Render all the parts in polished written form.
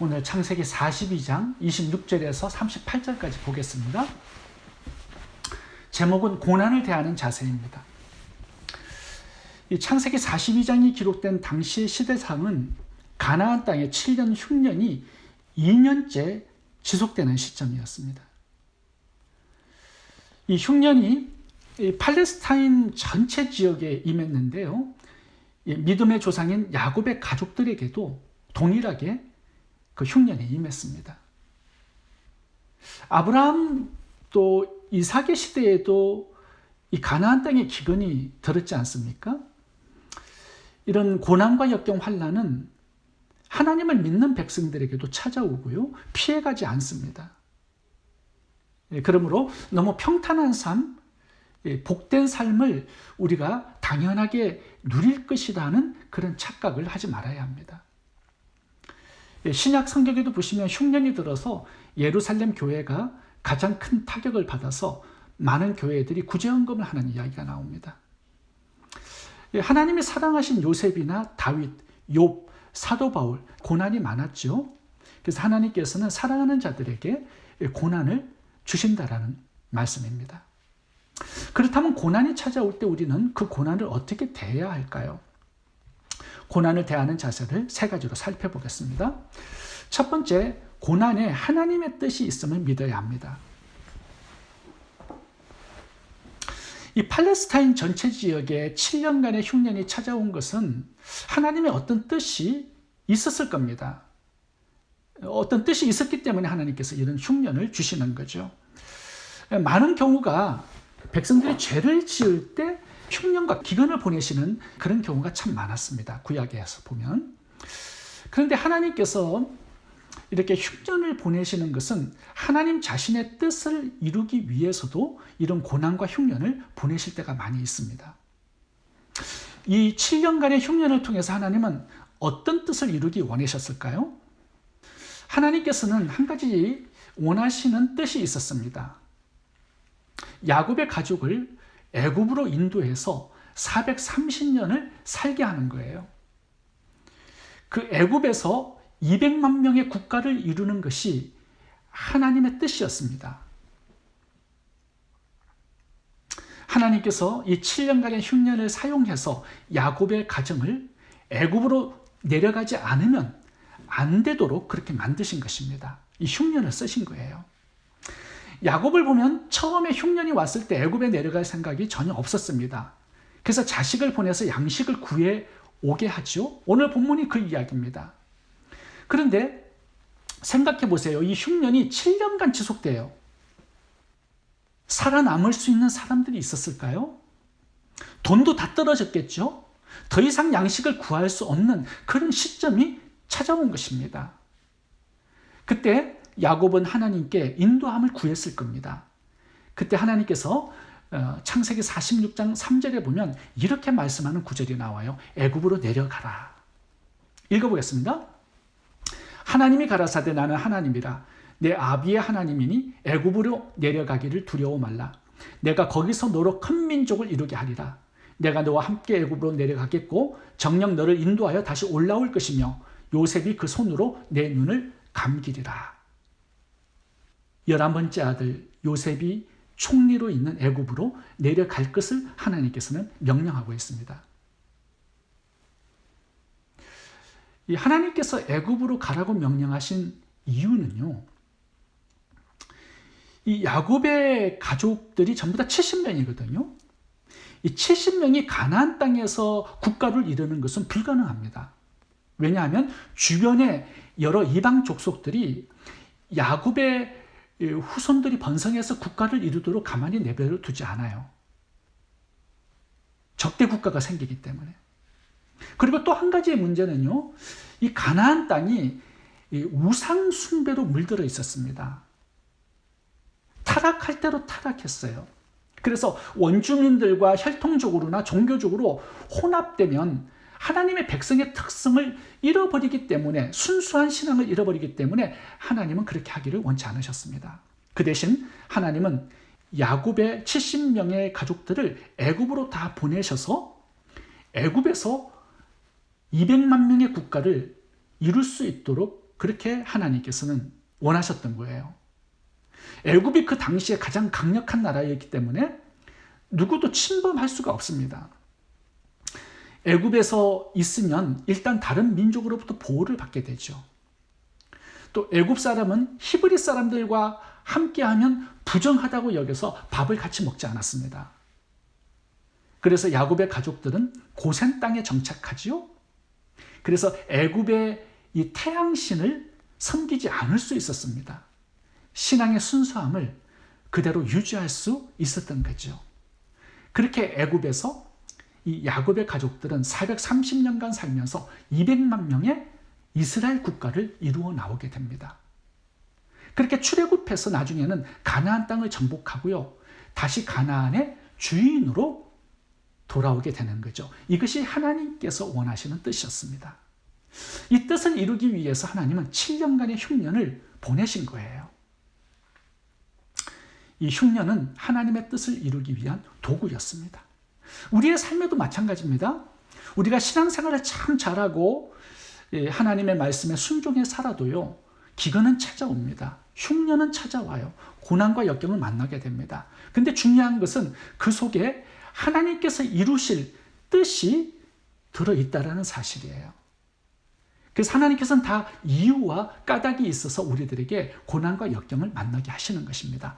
오늘 창세기 42장 26절에서 38절까지 보겠습니다. 제목은 고난을 대하는 자세입니다. 이 창세기 42장이 기록된 당시의 시대상은 가나안 땅의 7년 흉년이 2년째 지속되는 시점이었습니다. 이 흉년이 팔레스타인 전체 지역에 임했는데요. 믿음의 조상인 야곱의 가족들에게도 동일하게 그 흉년이 임했습니다. 아브라함 또 이삭의 시대에도 이 가나안 땅의 기근이 들었지 않습니까? 이런 고난과 역경 환난은 하나님을 믿는 백성들에게도 찾아오고요. 피해가지 않습니다. 그러므로 너무 평탄한 삶, 복된 삶을 우리가 당연하게 누릴 것이라는 그런 착각을 하지 말아야 합니다. 신약 성경에도 보시면 흉년이 들어서 예루살렘 교회가 가장 큰 타격을 받아서 많은 교회들이 구제헌금을 하는 이야기가 나옵니다. 하나님이 사랑하신 요셉이나 다윗, 욥, 사도 바울 고난이 많았죠. 그래서 하나님께서는 사랑하는 자들에게 고난을 주신다라는 말씀입니다. 그렇다면 고난이 찾아올 때 우리는 그 고난을 어떻게 대해야 할까요? 고난을 대하는 자세를 세 가지로 살펴보겠습니다. 첫 번째, 고난에 하나님의 뜻이 있음을 믿어야 합니다. 이 팔레스타인 전체 지역에 7년간의 흉년이 찾아온 것은 하나님의 어떤 뜻이 있었을 겁니다. 어떤 뜻이 있었기 때문에 하나님께서 이런 흉년을 주시는 거죠. 많은 경우가 백성들이 죄를 지을 때 흉년과 기근을 보내시는 그런 경우가 참 많았습니다. 구약에서 보면. 그런데 하나님께서 이렇게 흉년을 보내시는 것은 하나님 자신의 뜻을 이루기 위해서도 이런 고난과 흉년을 보내실 때가 많이 있습니다. 이 7년간의 흉년을 통해서 하나님은 어떤 뜻을 이루기 원하셨을까요? 하나님께서는 한 가지 원하시는 뜻이 있었습니다. 야곱의 가족을 애굽으로 인도해서 430년을 살게 하는 거예요. 그 애굽에서 200만 명의 국가를 이루는 것이 하나님의 뜻이었습니다. 하나님께서 이 7년간의 흉년을 사용해서 야곱의 가정을 애굽으로 내려가지 않으면 안 되도록 그렇게 만드신 것입니다. 이 흉년을 쓰신 거예요. 야곱을 보면 처음에 흉년이 왔을 때 애굽에 내려갈 생각이 전혀 없었습니다. 그래서 자식을 보내서 양식을 구해 오게 하죠. 오늘 본문이 그 이야기입니다. 그런데 생각해 보세요. 이 흉년이 7년간 지속돼요. 살아남을 수 있는 사람들이 있었을까요? 돈도 다 떨어졌겠죠? 더 이상 양식을 구할 수 없는 그런 시점이 찾아온 것입니다. 그때 야곱은 하나님께 인도함을 구했을 겁니다. 그때 하나님께서 창세기 46장 3절에 보면 이렇게 말씀하는 구절이 나와요. 애굽으로 내려가라. 읽어보겠습니다. 하나님이 가라사대 나는 하나님이라 내 아비의 하나님이니 애굽으로 내려가기를 두려워 말라. 내가 거기서 너로 큰 민족을 이루게 하리라. 내가 너와 함께 애굽으로 내려가겠고 정녕 너를 인도하여 다시 올라올 것이며 요셉이 그 손으로 내 눈을 감기리라. 11번째 아들 요셉이 총리로 있는 애굽으로 내려갈 것을 하나님께서는 명령하고 있습니다. 이 하나님께서 애굽으로 가라고 명령하신 이유는요. 이 야곱의 가족들이 전부 다 70명이거든요. 이 70명이 가나안 땅에서 국가를 이루는 것은 불가능합니다. 왜냐하면 주변에 여러 이방 족속들이 야곱의 후손들이 번성해서 국가를 이루도록 가만히 내버려 두지 않아요. 적대 국가가 생기기 때문에. 그리고 또 한 가지의 문제는요. 이 가나안 땅이 우상 숭배로 물들어 있었습니다. 타락할 대로 타락했어요. 그래서 원주민들과 혈통적으로나 종교적으로 혼합되면 하나님의 백성의 특성을 잃어버리기 때문에 순수한 신앙을 잃어버리기 때문에 하나님은 그렇게 하기를 원치 않으셨습니다. 그 대신 하나님은 야곱의 70명의 가족들을 애굽으로 다 보내셔서 애굽에서 200만 명의 국가를 이룰 수 있도록 그렇게 하나님께서는 원하셨던 거예요. 애굽이 그 당시에 가장 강력한 나라였기 때문에 누구도 침범할 수가 없습니다. 애굽에서 있으면 일단 다른 민족으로부터 보호를 받게 되죠. 또 애굽 사람은 히브리 사람들과 함께하면 부정하다고 여겨서 밥을 같이 먹지 않았습니다. 그래서 야곱의 가족들은 고센 땅에 정착하지요. 그래서 애굽의 이 태양신을 섬기지 않을 수 있었습니다. 신앙의 순수함을 그대로 유지할 수 있었던 거죠. 그렇게 애굽에서 이 야곱의 가족들은 430년간 살면서 200만 명의 이스라엘 국가를 이루어 나오게 됩니다. 그렇게 출애굽해서 나중에는 가나안 땅을 정복하고요. 다시 가나안의 주인으로 돌아오게 되는 거죠. 이것이 하나님께서 원하시는 뜻이었습니다. 이 뜻을 이루기 위해서 하나님은 7년간의 흉년을 보내신 거예요. 이 흉년은 하나님의 뜻을 이루기 위한 도구였습니다. 우리의 삶에도 마찬가지입니다. 우리가 신앙생활을 참 잘하고 하나님의 말씀에 순종해 살아도요. 기근은 찾아옵니다. 흉년은 찾아와요. 고난과 역경을 만나게 됩니다. 근데 중요한 것은 그 속에 하나님께서 이루실 뜻이 들어있다는 사실이에요. 그래서 하나님께서는 다 이유와 까닭이 있어서 우리들에게 고난과 역경을 만나게 하시는 것입니다.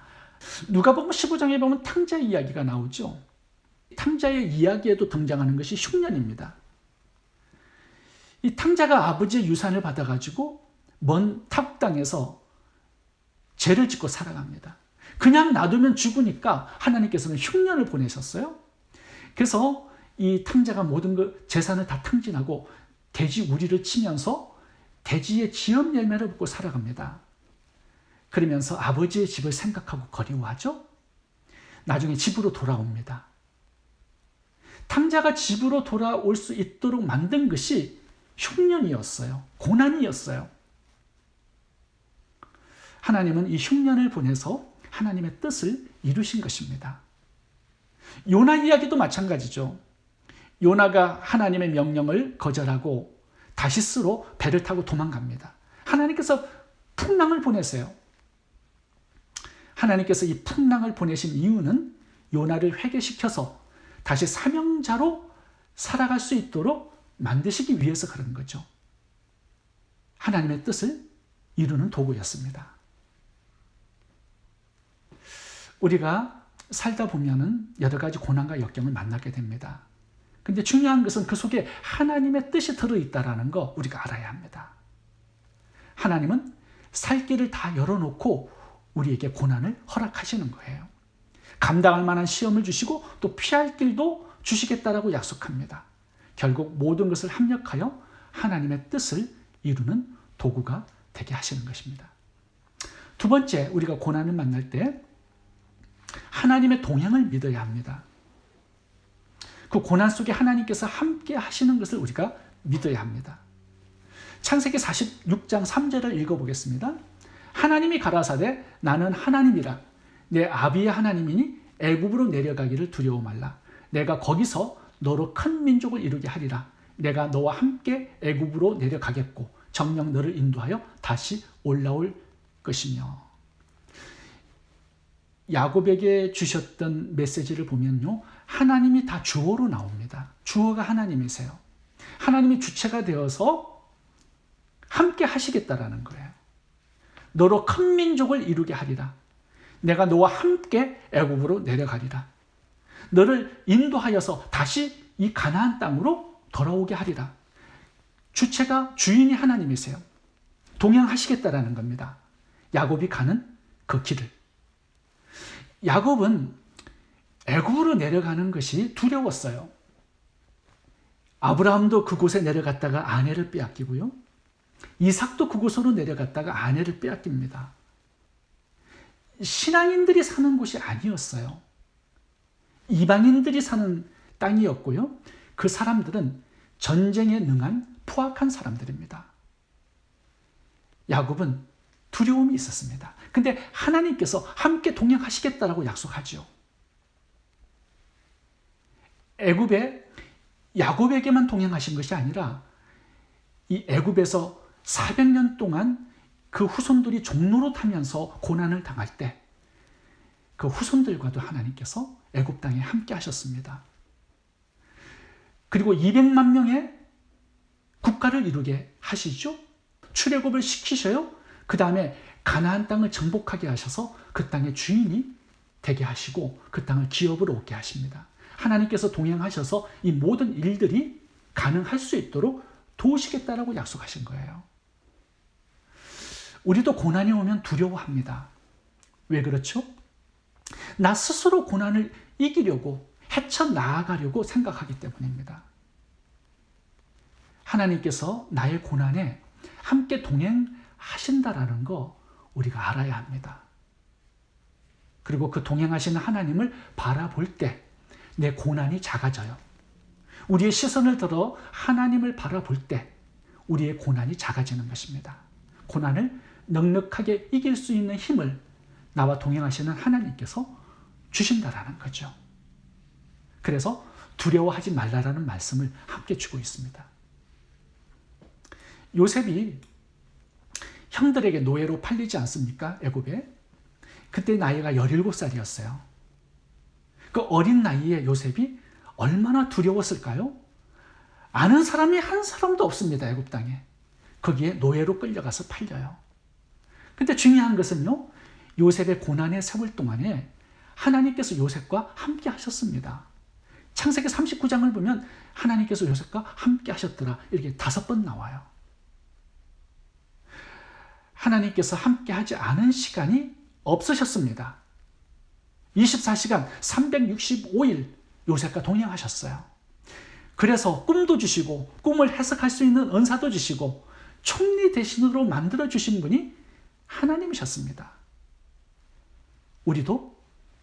누가복음 15장에 보면 탕자 이야기가 나오죠. 탕자의 이야기에도 등장하는 것이 흉년입니다. 이 탕자가 아버지의 유산을 받아가지고 먼 타국 땅에서 죄를 짓고 살아갑니다. 그냥 놔두면 죽으니까 하나님께서는 흉년을 보내셨어요. 그래서 이 탕자가 모든 재산을 다 탕진하고 돼지 우리를 치면서 돼지의 지엄 열매를 먹고 살아갑니다. 그러면서 아버지의 집을 생각하고 그리워하죠. 나중에 집으로 돌아옵니다. 탕자가 집으로 돌아올 수 있도록 만든 것이 흉년이었어요. 고난이었어요. 하나님은 이 흉년을 보내서 하나님의 뜻을 이루신 것입니다. 요나 이야기도 마찬가지죠. 요나가 하나님의 명령을 거절하고 다시스로 배를 타고 도망갑니다. 하나님께서 풍랑을 보내세요. 하나님께서 이 풍랑을 보내신 이유는 요나를 회개시켜서 다시 사명자로 살아갈 수 있도록 만드시기 위해서 그런 거죠. 하나님의 뜻을 이루는 도구였습니다. 우리가 살다 보면은 여러 가지 고난과 역경을 만나게 됩니다. 근데 중요한 것은 그 속에 하나님의 뜻이 들어있다는 거 우리가 알아야 합니다. 하나님은 살 길을 다 열어놓고 우리에게 고난을 허락하시는 거예요. 감당할 만한 시험을 주시고 또 피할 길도 주시겠다라고 약속합니다. 결국 모든 것을 합력하여 하나님의 뜻을 이루는 도구가 되게 하시는 것입니다. 두 번째, 우리가 고난을 만날 때 하나님의 동행을 믿어야 합니다. 그 고난 속에 하나님께서 함께 하시는 것을 우리가 믿어야 합니다. 창세기 46장 3절을 읽어보겠습니다. 하나님이 가라사대 나는 하나님이라 내 아비의 하나님이니 애굽으로 내려가기를 두려워 말라. 내가 거기서 너로 큰 민족을 이루게 하리라. 내가 너와 함께 애굽으로 내려가겠고 정녕 너를 인도하여 다시 올라올 것이며. 야곱에게 주셨던 메시지를 보면요, 하나님이 다 주어로 나옵니다. 주어가 하나님이세요. 하나님이 주체가 되어서 함께 하시겠다라는 거예요. 너로 큰 민족을 이루게 하리라. 내가 너와 함께 애굽으로 내려가리라. 너를 인도하여서 다시 이 가나안 땅으로 돌아오게 하리라. 주체가 주인이 하나님이세요. 동행하시겠다라는 겁니다. 야곱이 가는 그 길을. 야곱은 애굽으로 내려가는 것이 두려웠어요. 아브라함도 그곳에 내려갔다가 아내를 빼앗기고요. 이삭도 그곳으로 내려갔다가 아내를 빼앗깁니다. 신앙인들이 사는 곳이 아니었어요. 이방인들이 사는 땅이었고요. 그 사람들은 전쟁에 능한 포악한 사람들입니다. 야곱은 두려움이 있었습니다. 근데 하나님께서 함께 동행하시겠다라고 약속하죠. 애굽에 야곱에게만 동행하신 것이 아니라 이 애굽에서 400년 동안 그 후손들이 종로로 타면서 고난을 당할 때 그 후손들과도 하나님께서 애굽 땅에 함께 하셨습니다. 그리고 200만 명의 국가를 이루게 하시죠. 출애굽을 시키셔요. 그 다음에 가나안 땅을 정복하게 하셔서 그 땅의 주인이 되게 하시고 그 땅을 기업으로 얻게 하십니다. 하나님께서 동행하셔서 이 모든 일들이 가능할 수 있도록 도우시겠다라고 약속하신 거예요. 우리도 고난이 오면 두려워합니다. 왜 그렇죠? 나 스스로 고난을 이기려고 헤쳐나가려고 생각하기 때문입니다. 하나님께서 나의 고난에 함께 동행하신다라는 거 우리가 알아야 합니다. 그리고 그 동행하시는 하나님을 바라볼 때 내 고난이 작아져요. 우리의 시선을 들어 하나님을 바라볼 때 우리의 고난이 작아지는 것입니다. 고난을 넉넉하게 이길 수 있는 힘을 나와 동행하시는 하나님께서 주신다라는 거죠. 그래서 두려워하지 말라라는 말씀을 함께 주고 있습니다. 요셉이 형들에게 노예로 팔리지 않습니까? 애굽에. 그때 나이가 17살이었어요. 그 어린 나이에 요셉이 얼마나 두려웠을까요? 아는 사람이 한 사람도 없습니다. 애굽 땅에. 거기에 노예로 끌려가서 팔려요. 근데 중요한 것은요, 요셉의 고난의 세월 동안에 하나님께서 요셉과 함께 하셨습니다. 창세기 39장을 보면 하나님께서 요셉과 함께 하셨더라 이렇게 5번 나와요. 하나님께서 함께 하지 않은 시간이 없으셨습니다. 24시간 365일 요셉과 동행하셨어요. 그래서 꿈도 주시고 꿈을 해석할 수 있는 은사도 주시고 총리 대신으로 만들어주신 분이 하나님이셨습니다. 우리도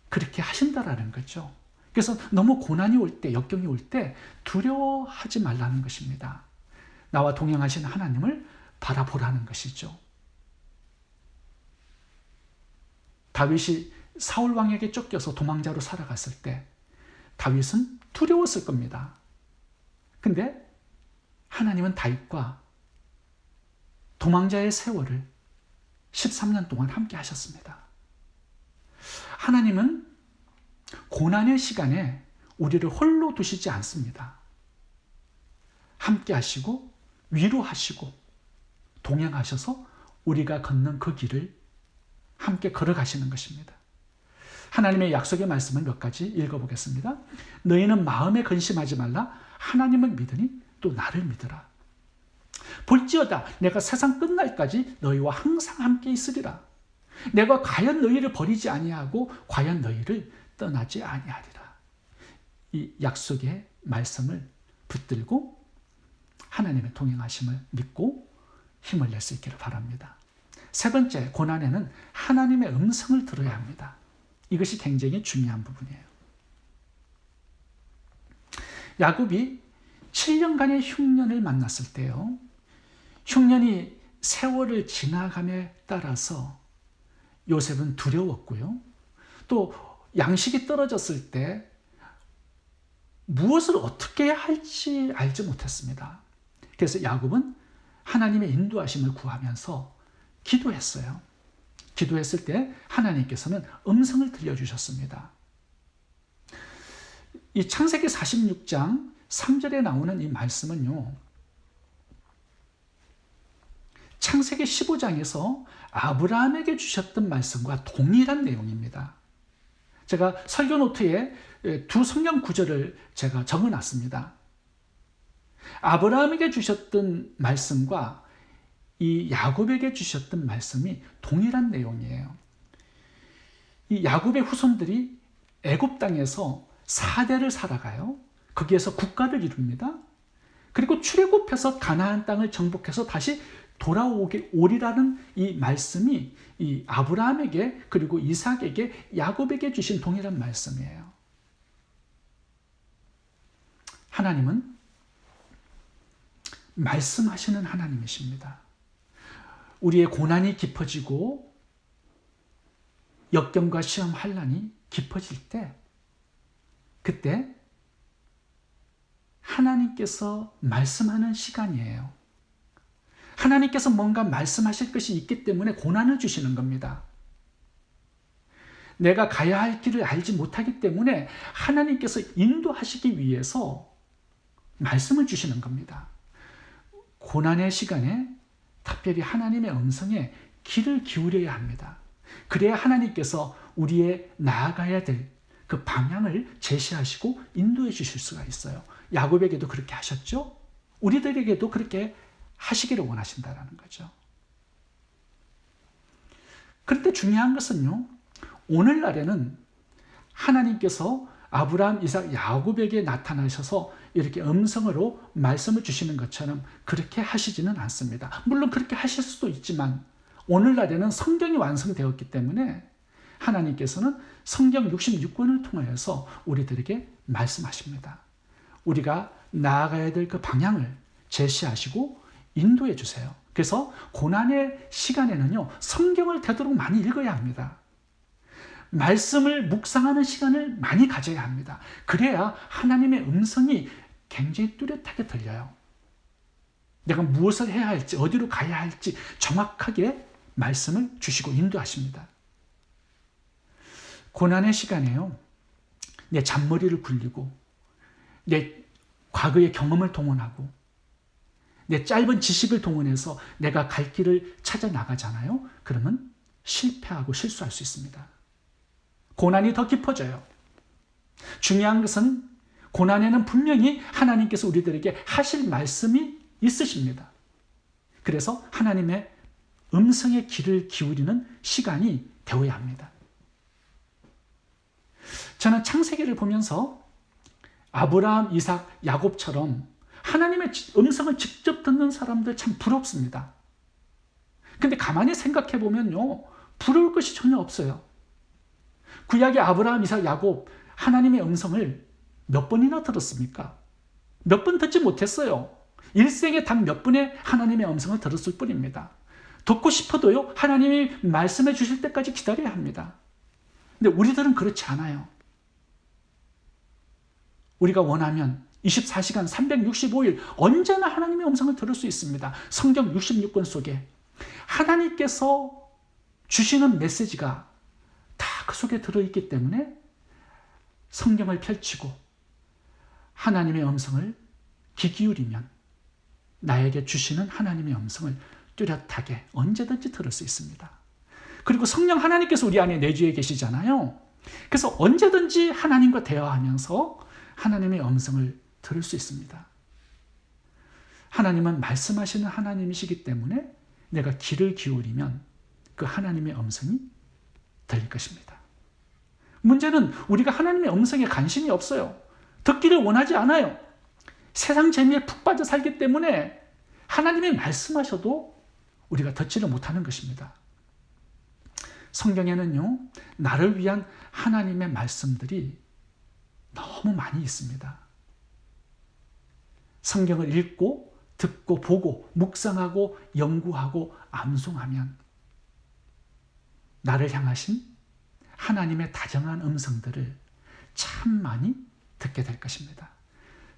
그렇게 하신다라는 거죠. 그래서 너무 고난이 올 때, 역경이 올 때 두려워하지 말라는 것입니다. 나와 동행하신 하나님을 바라보라는 것이죠. 다윗이 사울 왕에게 쫓겨서 도망자로 살아갔을 때 다윗은 두려웠을 겁니다. 근데 하나님은 다윗과 도망자의 세월을 13년 동안 함께 하셨습니다. 하나님은 고난의 시간에 우리를 홀로 두시지 않습니다. 함께 하시고 위로하시고 동행하셔서 우리가 걷는 그 길을 함께 걸어가시는 것입니다. 하나님의 약속의 말씀을 몇 가지 읽어보겠습니다. 너희는 마음에 근심하지 말라. 하나님을 믿으니 또 나를 믿으라. 볼지어다 내가 세상 끝날까지 너희와 항상 함께 있으리라. 내가 과연 너희를 버리지 아니하고 과연 너희를 떠나지 아니하리라. 이 약속의 말씀을 붙들고 하나님의 동행하심을 믿고 힘을 낼 수 있기를 바랍니다. 세 번째, 고난에는 하나님의 음성을 들어야 합니다. 이것이 굉장히 중요한 부분이에요. 야곱이 7년간의 흉년을 만났을 때요, 흉년이 세월을 지나감에 따라서 요셉은 두려웠고요, 또 양식이 떨어졌을 때 무엇을 어떻게 해야 할지 알지 못했습니다. 그래서 야곱은 하나님의 인도하심을 구하면서 기도했어요. 기도했을 때 하나님께서는 음성을 들려주셨습니다. 이 창세기 46장 3절에 나오는 이 말씀은요, 창세기 15장에서 아브라함에게 주셨던 말씀과 동일한 내용입니다. 제가 설교 노트에 두 성경 구절을 제가 적어놨습니다. 아브라함에게 주셨던 말씀과 이 야곱에게 주셨던 말씀이 동일한 내용이에요. 이 야곱의 후손들이 애굽 땅에서 4대를 살아가요. 거기에서 국가를 이룹니다. 그리고 출애굽해서 가나안 땅을 정복해서 다시 돌아오리라는 이 말씀이 이 아브라함에게 그리고 이삭에게 야곱에게 주신 동일한 말씀이에요. 하나님은 말씀하시는 하나님이십니다. 우리의 고난이 깊어지고 역경과 시험 환난이 깊어질 때, 그때 하나님께서 말씀하는 시간이에요. 하나님께서 뭔가 말씀하실 것이 있기 때문에 고난을 주시는 겁니다. 내가 가야 할 길을 알지 못하기 때문에 하나님께서 인도하시기 위해서 말씀을 주시는 겁니다. 고난의 시간에 특별히 하나님의 음성에 귀를 기울여야 합니다. 그래야 하나님께서 우리의 나아가야 될 그 방향을 제시하시고 인도해 주실 수가 있어요. 야곱에게도 그렇게 하셨죠? 우리들에게도 그렇게 하시기를 원하신다는 거죠. 그런데 중요한 것은요, 오늘날에는 하나님께서 아브라함, 이삭, 야곱에게 나타나셔서 이렇게 음성으로 말씀을 주시는 것처럼 그렇게 하시지는 않습니다. 물론 그렇게 하실 수도 있지만 오늘날에는 성경이 완성되었기 때문에 하나님께서는 성경 66권을 통하여서 우리들에게 말씀하십니다. 우리가 나아가야 될 그 방향을 제시하시고 인도해 주세요. 그래서 고난의 시간에는요, 성경을 되도록 많이 읽어야 합니다. 말씀을 묵상하는 시간을 많이 가져야 합니다. 그래야 하나님의 음성이 굉장히 뚜렷하게 들려요. 내가 무엇을 해야 할지, 어디로 가야 할지 정확하게 말씀을 주시고 인도하십니다. 고난의 시간에요, 내 잔머리를 굴리고 내 과거의 경험을 동원하고 내 짧은 지식을 동원해서 내가 갈 길을 찾아 나가잖아요. 그러면 실패하고 실수할 수 있습니다. 고난이 더 깊어져요. 중요한 것은 고난에는 분명히 하나님께서 우리들에게 하실 말씀이 있으십니다. 그래서 하나님의 음성의 귀를 기울이는 시간이 되어야 합니다. 저는 창세기를 보면서 아브라함, 이삭, 야곱처럼 하나님의 음성을 직접 듣는 사람들 참 부럽습니다. 근데 가만히 생각해 보면요, 부러울 것이 전혀 없어요. 구약의 아브라함, 이삭, 야곱, 하나님의 음성을 몇 번이나 들었습니까? 몇 번 듣지 못했어요. 일생에 단 몇 번의 하나님의 음성을 들었을 뿐입니다. 듣고 싶어도요, 하나님이 말씀해 주실 때까지 기다려야 합니다. 근데 우리들은 그렇지 않아요. 우리가 원하면 24시간 365일 언제나 하나님의 음성을 들을 수 있습니다. 성경 66권 속에 하나님께서 주시는 메시지가 다 그 속에 들어있기 때문에 성경을 펼치고 하나님의 음성을 귀 기울이면 나에게 주시는 하나님의 음성을 뚜렷하게 언제든지 들을 수 있습니다. 그리고 성령 하나님께서 우리 안에 내주에 계시잖아요. 그래서 언제든지 하나님과 대화하면서 하나님의 음성을 들을 수 있습니다. 하나님은 말씀하시는 하나님이시기 때문에 내가 귀를 기울이면 그 하나님의 음성이 들릴 것입니다. 문제는 우리가 하나님의 음성에 관심이 없어요. 듣기를 원하지 않아요. 세상 재미에 푹 빠져 살기 때문에 하나님이 말씀하셔도 우리가 듣지를 못하는 것입니다. 성경에는요, 나를 위한 하나님의 말씀들이 너무 많이 있습니다. 성경을 읽고 듣고 보고 묵상하고 연구하고 암송하면 나를 향하신 하나님의 다정한 음성들을 참 많이 듣게 될 것입니다.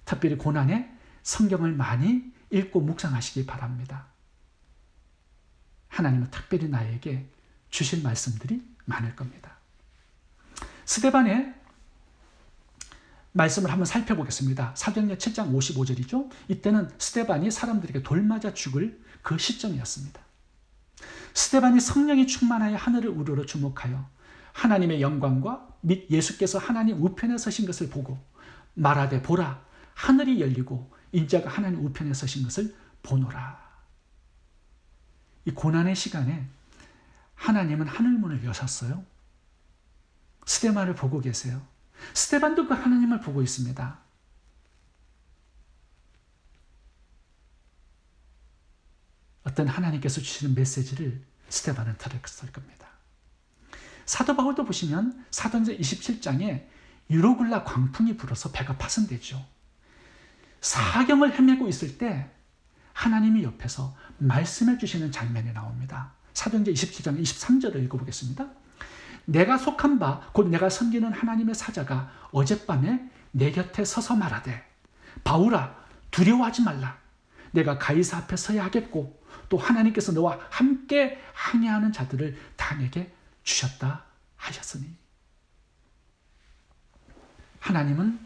특별히 고난에 성경을 많이 읽고 묵상하시기 바랍니다. 하나님은 특별히 나에게 주실 말씀들이 많을 겁니다. 스데반의 말씀을 한번 살펴보겠습니다. 사도행전 7장 55절이죠. 이때는 스데반이 사람들에게 돌 맞아 죽을 그 시점이었습니다. 스데반이 성령이 충만하여 하늘을 우러러 주목하여 하나님의 영광과 및 예수께서 하나님 우편에 서신 것을 보고 말하되 보라, 하늘이 열리고 인자가 하나님 우편에 서신 것을 보노라. 이 고난의 시간에 하나님은 하늘문을 여셨어요. 스데반을 보고 계세요. 스데반도 그 하나님을 보고 있습니다. 어떤 하나님께서 주시는 메시지를 스데반은 들었을 겁니다. 사도 바울도 보시면 사도행전 27장에 유로굴라 광풍이 불어서 배가 파손되죠. 사경을 헤매고 있을 때 하나님이 옆에서 말씀해 주시는 장면이 나옵니다. 사도행전 27장 23절을 읽어보겠습니다. 내가 속한 바 곧 내가 섬기는 하나님의 사자가 어젯밤에 내 곁에 서서 말하되 바울아 두려워하지 말라. 내가 가이사 앞에 서야 하겠고 또 하나님께서 너와 함께 항해하는 자들을 다 내게 주셨다 하셨으니. 하나님은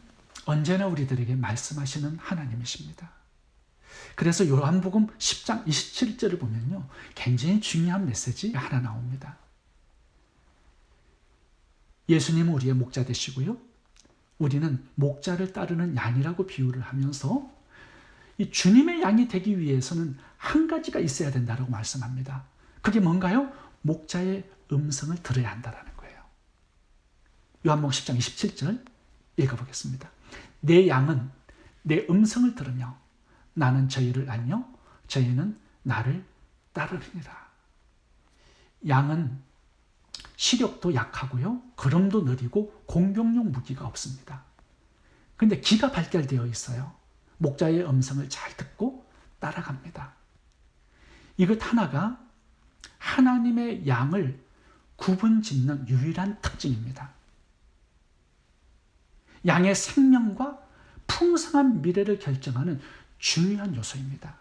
언제나 우리들에게 말씀하시는 하나님이십니다. 그래서 요한복음 10장 27절을 보면요, 굉장히 중요한 메시지 하나 나옵니다. 예수님은 우리의 목자 되시고요, 우리는 목자를 따르는 양이라고 비유를 하면서 이 주님의 양이 되기 위해서는 한 가지가 있어야 된다고 말씀합니다. 그게 뭔가요? 목자의 음성을 들어야 한다는 거예요. 요한복음 10장 27절 읽어보겠습니다. 내 양은 내 음성을 들으며 나는 저희를 알며 저희는 나를 따르리니라. 양은 시력도 약하고요, 걸음도 느리고 공격용 무기가 없습니다. 그런데 기가 발달되어 있어요. 목자의 음성을 잘 듣고 따라갑니다. 이것 하나가 하나님의 양을 구분짓는 유일한 특징입니다. 양의 생명과 풍성한 미래를 결정하는 중요한 요소입니다.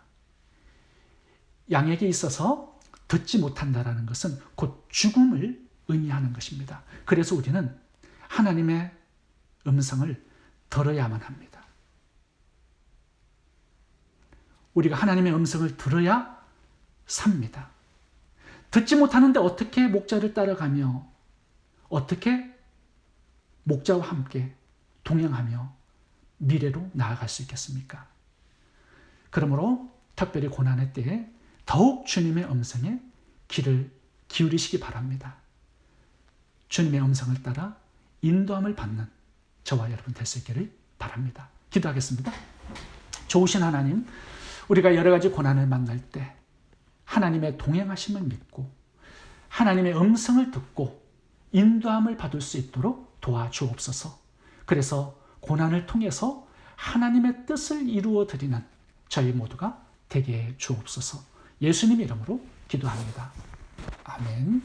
양에게 있어서 듣지 못한다는 것은 곧 죽음을 의미하는 것입니다. 그래서 우리는 하나님의 음성을 들어야만 합니다. 우리가 하나님의 음성을 들어야 삽니다. 듣지 못하는데 어떻게 목자를 따라가며 어떻게 목자와 함께 동행하며 미래로 나아갈 수 있겠습니까? 그러므로 특별히 고난의 때에 더욱 주님의 음성에 귀를 기울이시기 바랍니다. 주님의 음성을 따라 인도함을 받는 저와 여러분 될 수 있기를 바랍니다. 기도하겠습니다. 좋으신 하나님, 우리가 여러 가지 고난을 만날 때 하나님의 동행하심을 믿고 하나님의 음성을 듣고 인도함을 받을 수 있도록 도와주옵소서. 그래서 고난을 통해서 하나님의 뜻을 이루어 드리는 저희 모두가 되게 해 주옵소서. 예수님 이름으로 기도합니다. 아멘.